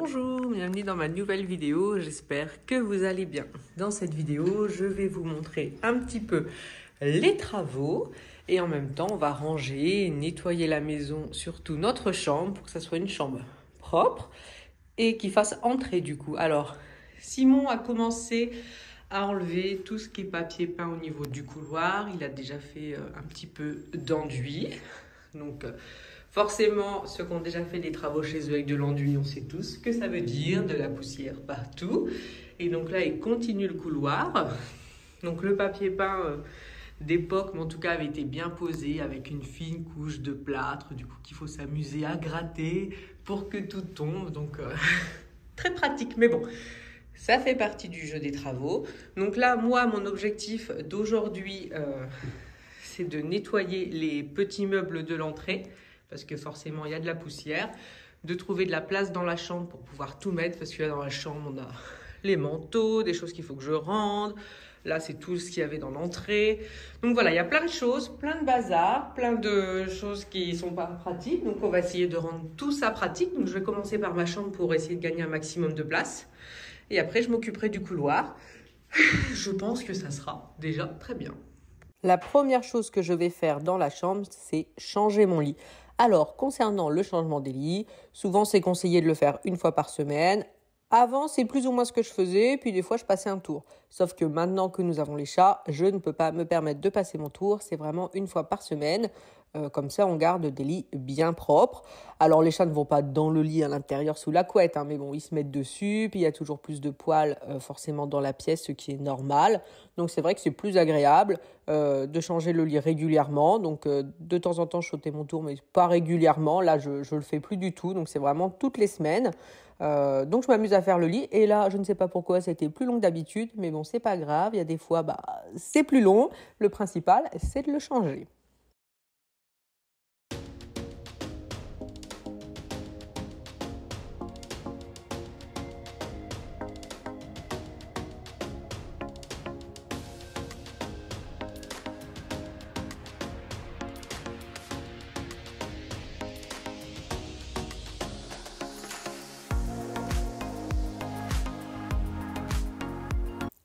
Bonjour, bienvenue dans ma nouvelle vidéo, j'espère que vous allez bien. Dans cette vidéo, je vais vous montrer un petit peu les travaux et en même temps, on va ranger, nettoyer la maison, surtout notre chambre, pour que ça soit une chambre propre et qui fasse entrer du coup. Alors, Simon a commencé à enlever tout ce qui est papier peint au niveau du couloir. Il a déjà fait un petit peu d'enduit. Donc, forcément, ceux qui ont déjà fait des travaux chez eux avec de l'enduit, on sait tous ce que ça veut dire, de la poussière partout. Et donc là, il continue le couloir. Donc le papier peint d'époque, mais en tout cas, avait été bien posé avec une fine couche de plâtre, du coup, qu'il faut s'amuser à gratter pour que tout tombe. Donc, très pratique, mais bon. Ça fait partie du jeu des travaux. Donc là, moi, mon objectif d'aujourd'hui, c'est de nettoyer les petits meubles de l'entrée, parce que forcément, il y a de la poussière, de trouver de la place dans la chambre pour pouvoir tout mettre, parce que là, dans la chambre, on a les manteaux, des choses qu'il faut que je rende. Là, c'est tout ce qu'il y avait dans l'entrée. Donc voilà, il y a plein de choses, plein de bazar, plein de choses qui sont pas pratiques. Donc on va essayer de rendre tout ça pratique. Donc je vais commencer par ma chambre pour essayer de gagner un maximum de place. Et après, je m'occuperai du couloir. Je pense que ça sera déjà très bien. La première chose que je vais faire dans la chambre, c'est changer mon lit. Alors, concernant le changement des lits, souvent c'est conseillé de le faire une fois par semaine. Avant, c'est plus ou moins ce que je faisais, puis des fois, je passais un tour. Sauf que maintenant que nous avons les chats, je ne peux pas me permettre de passer mon tour. C'est vraiment une fois par semaine. Comme ça, on garde des lits bien propres. Alors, les chats ne vont pas dans le lit à l'intérieur sous la couette, mais bon, ils se mettent dessus. Puis, il y a toujours plus de poils forcément dans la pièce, ce qui est normal. Donc, c'est vrai que c'est plus agréable de changer le lit régulièrement. Donc, de temps en temps, je sautais mon tour, mais pas régulièrement. Là, je le fais plus du tout. Donc, c'est vraiment toutes les semaines. Donc, je m'amuse à faire le lit. Et là, je ne sais pas pourquoi, c'était plus long que d'habitude. Mais bon, c'est pas grave. Il y a des fois, c'est plus long. Le principal, c'est de le changer.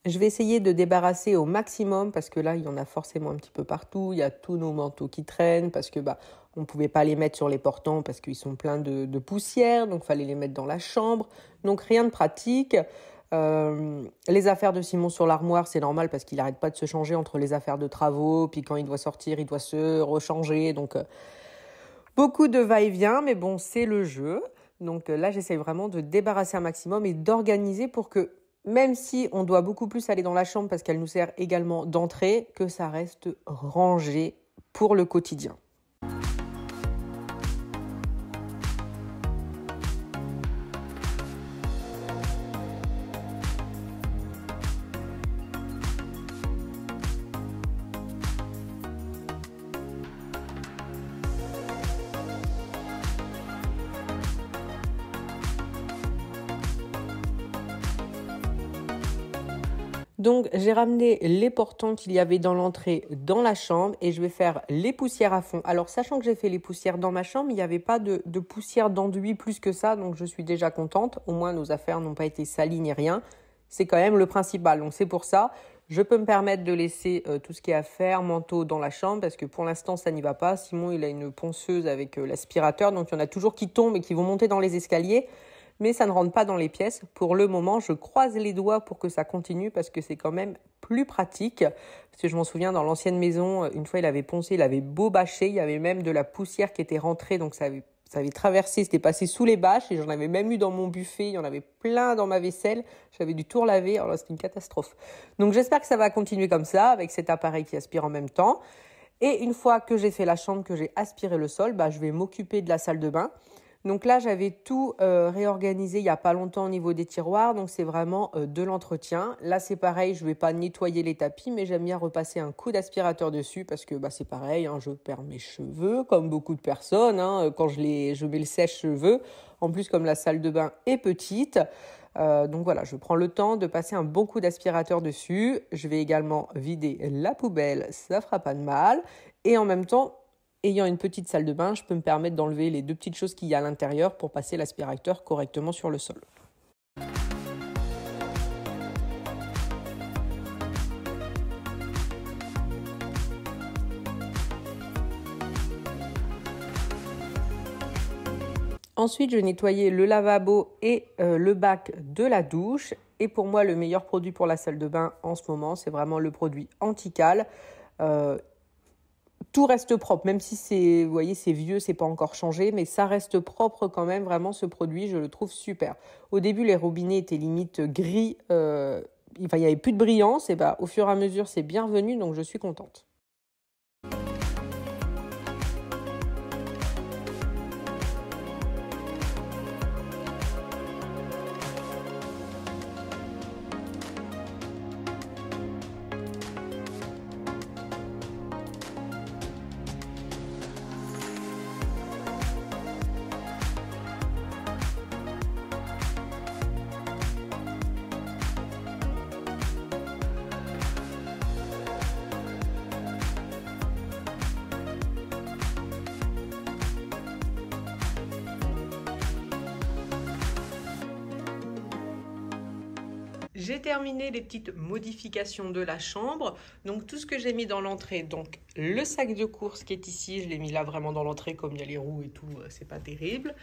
Je vais essayer de débarrasser au maximum parce que là, il y en a forcément un petit peu partout. Il y a tous nos manteaux qui traînent parce que on ne pouvait pas les mettre sur les portants parce qu'ils sont pleins de poussière. Donc, il fallait les mettre dans la chambre. Donc, rien de pratique. Les affaires de Simon sur l'armoire, c'est normal parce qu'il n'arrête pas de se changer entre les affaires de travaux. Puis quand il doit sortir, il doit se rechanger. Donc, beaucoup de va-et-vient. Mais bon, c'est le jeu. Donc là, j'essaie vraiment de débarrasser un maximum et d'organiser pour que même si on doit beaucoup plus aller dans la chambre parce qu'elle nous sert également d'entrée, que ça reste rangé pour le quotidien. Donc, j'ai ramené les portants qu'il y avait dans l'entrée dans la chambre et je vais faire les poussières à fond. Alors, sachant que j'ai fait les poussières dans ma chambre, il n'y avait pas de poussière d'enduit plus que ça, donc je suis déjà contente. Au moins, nos affaires n'ont pas été salies ni rien. C'est quand même le principal. Donc, c'est pour ça, je peux me permettre de laisser tout ce qui est à faire, manteau dans la chambre, parce que pour l'instant, ça n'y va pas. Simon, il a une ponceuse avec l'aspirateur, donc il y en a toujours qui tombent et qui vont monter dans les escaliers. Mais ça ne rentre pas dans les pièces. Pour le moment, je croise les doigts pour que ça continue parce que c'est quand même plus pratique. Parce que je m'en souviens, dans l'ancienne maison, une fois, il avait poncé, il avait beau bâcher, il y avait même de la poussière qui était rentrée, donc ça avait traversé, c'était passé sous les bâches et j'en avais même eu dans mon buffet, il y en avait plein dans ma vaisselle, j'avais dû tout relaver, alors là, c'était une catastrophe. Donc j'espère que ça va continuer comme ça, avec cet appareil qui aspire en même temps. Et une fois que j'ai fait la chambre, que j'ai aspiré le sol, je vais m'occuper de la salle de bain. Donc là, j'avais tout réorganisé il n'y a pas longtemps au niveau des tiroirs. Donc, c'est vraiment de l'entretien. Là, c'est pareil, je ne vais pas nettoyer les tapis, mais j'aime bien repasser un coup d'aspirateur dessus parce que c'est pareil, je perds mes cheveux comme beaucoup de personnes quand je mets le sèche-cheveux. En plus, comme la salle de bain est petite. Donc voilà, je prends le temps de passer un bon coup d'aspirateur dessus. Je vais également vider la poubelle, ça fera pas de mal. Et en même temps, ayant une petite salle de bain, je peux me permettre d'enlever les 2 petites choses qu'il y a à l'intérieur pour passer l'aspirateur correctement sur le sol. Ensuite, je nettoyais le lavabo et le bac de la douche. Et pour moi, le meilleur produit pour la salle de bain en ce moment, c'est vraiment le produit anti-cale. Tout reste propre, même si c'est, vous voyez, c'est vieux, c'est pas encore changé, mais ça reste propre quand même. Vraiment, ce produit, je le trouve super. Au début, les robinets étaient limite gris. Il n'y avait plus de brillance. Et au fur et à mesure, c'est bien revenu, donc je suis contente. J'ai terminé les petites modifications de la chambre. Donc tout ce que j'ai mis dans l'entrée, donc le sac de course qui est ici, je l'ai mis là vraiment dans l'entrée comme il y a les roues et tout, c'est pas terrible.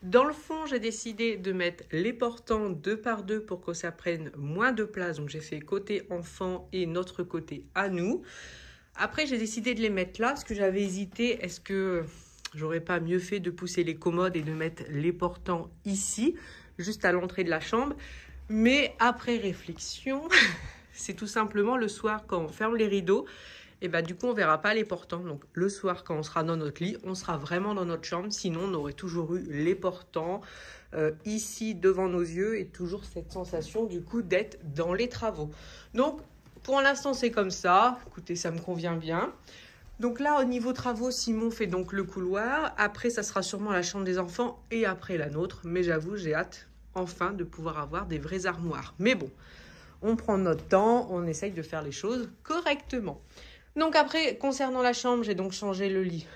Dans le fond, j'ai décidé de mettre les portants 2 par 2 pour que ça prenne moins de place. Donc j'ai fait côté enfant et notre côté à nous. Après, j'ai décidé de les mettre là parce que j'avais hésité. Est-ce que j'aurais pas mieux fait de pousser les commodes et de mettre les portants ici, juste à l'entrée de la chambre? Mais après réflexion, c'est tout simplement le soir quand on ferme les rideaux, et du coup on verra pas les portants. Donc le soir quand on sera dans notre lit, on sera vraiment dans notre chambre. Sinon on aurait toujours eu les portants ici devant nos yeux et toujours cette sensation du coup d'être dans les travaux. Donc pour l'instant c'est comme ça. Écoutez, ça me convient bien. Donc là au niveau travaux, Simon fait donc le couloir. Après ça sera sûrement la chambre des enfants et après la nôtre. Mais j'avoue j'ai hâte enfin de pouvoir avoir des vraies armoires. Mais bon, on prend notre temps, on essaye de faire les choses correctement. Donc après, concernant la chambre, j'ai donc changé le lit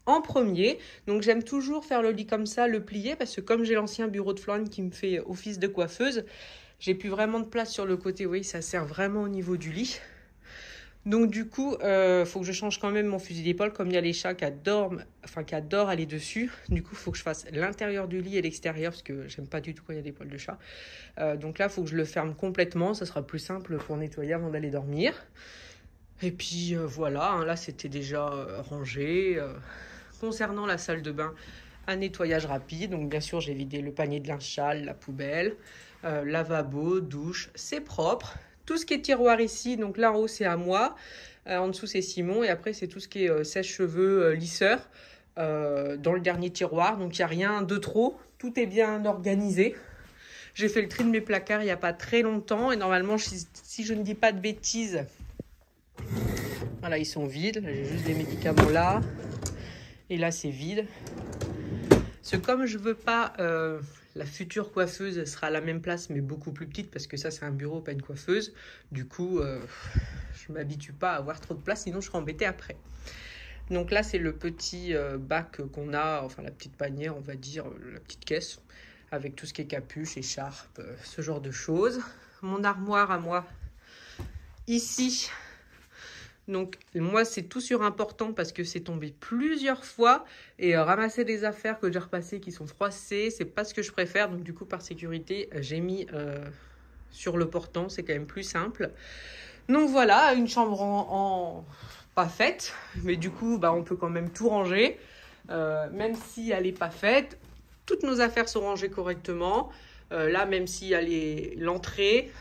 en premier. Donc j'aime toujours faire le lit comme ça, le plier, parce que comme j'ai l'ancien bureau de Florine qui me fait office de coiffeuse, j'ai plus vraiment de place sur le côté. Oui, ça sert vraiment au niveau du lit. Donc du coup, faut que je change quand même mon fusil d'épaule, comme il y a les chats qui adorent aller dessus. Du coup, il faut que je fasse l'intérieur du lit et l'extérieur, parce que j'aime pas du tout quand il y a des poils de chat. Donc là, il faut que je le ferme complètement, ça sera plus simple pour nettoyer avant d'aller dormir. Et puis voilà, hein, là c'était déjà rangé. Concernant la salle de bain, un nettoyage rapide. Donc bien sûr, j'ai vidé le panier de linge sale, la poubelle, lavabo, douche, c'est propre. Tout ce qui est tiroir ici, donc là en haut c'est à moi, en dessous c'est Simon, et après c'est tout ce qui est sèche-cheveux, lisseur, dans le dernier tiroir. Donc il n'y a rien de trop, tout est bien organisé. J'ai fait le tri de mes placards il n'y a pas très longtemps, et normalement si je ne dis pas de bêtises, voilà, ils sont vides. J'ai juste des médicaments là, et là c'est vide. Parce que comme je veux pas... la future coiffeuse sera à la même place, mais beaucoup plus petite, parce que ça, c'est un bureau, pas une coiffeuse. Du coup, je ne m'habitue pas à avoir trop de place, sinon je serai embêtée après. Donc là, c'est le petit bac qu'on a, enfin la petite panière, on va dire, la petite caisse, avec tout ce qui est capuche, écharpe, ce genre de choses. Mon armoire à moi, ici. Donc moi c'est tout sur important parce que c'est tombé plusieurs fois et ramasser des affaires que j'ai repassées qui sont froissées, c'est pas ce que je préfère. Donc du coup par sécurité j'ai mis sur le portant, c'est quand même plus simple. Donc voilà, une chambre en pas faite, mais du coup on peut quand même tout ranger. Même si elle n'est pas faite, toutes nos affaires sont rangées correctement. Là même s'il y a l'entrée,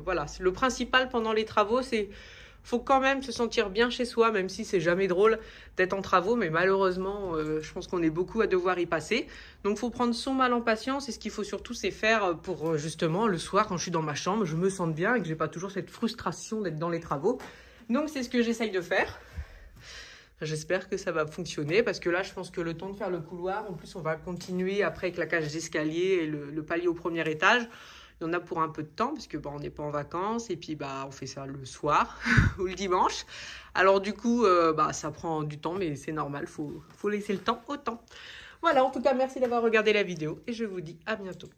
voilà, le principal pendant les travaux c'est... Faut quand même se sentir bien chez soi, même si c'est jamais drôle d'être en travaux, mais malheureusement, je pense qu'on est beaucoup à devoir y passer. Donc, faut prendre son mal en patience, et ce qu'il faut surtout, c'est faire pour justement le soir, quand je suis dans ma chambre, je me sente bien et que j'ai pas toujours cette frustration d'être dans les travaux. Donc, c'est ce que j'essaye de faire. J'espère que ça va fonctionner, parce que là, je pense que le temps de faire le couloir, en plus, on va continuer après avec la cage d'escalier et le palier au premier étage. Il y en a pour un peu de temps, parce que on n'est pas en vacances, et puis on fait ça le soir ou le dimanche. Alors du coup, ça prend du temps, mais c'est normal, faut laisser le temps au temps. Voilà, en tout cas, merci d'avoir regardé la vidéo, et je vous dis à bientôt.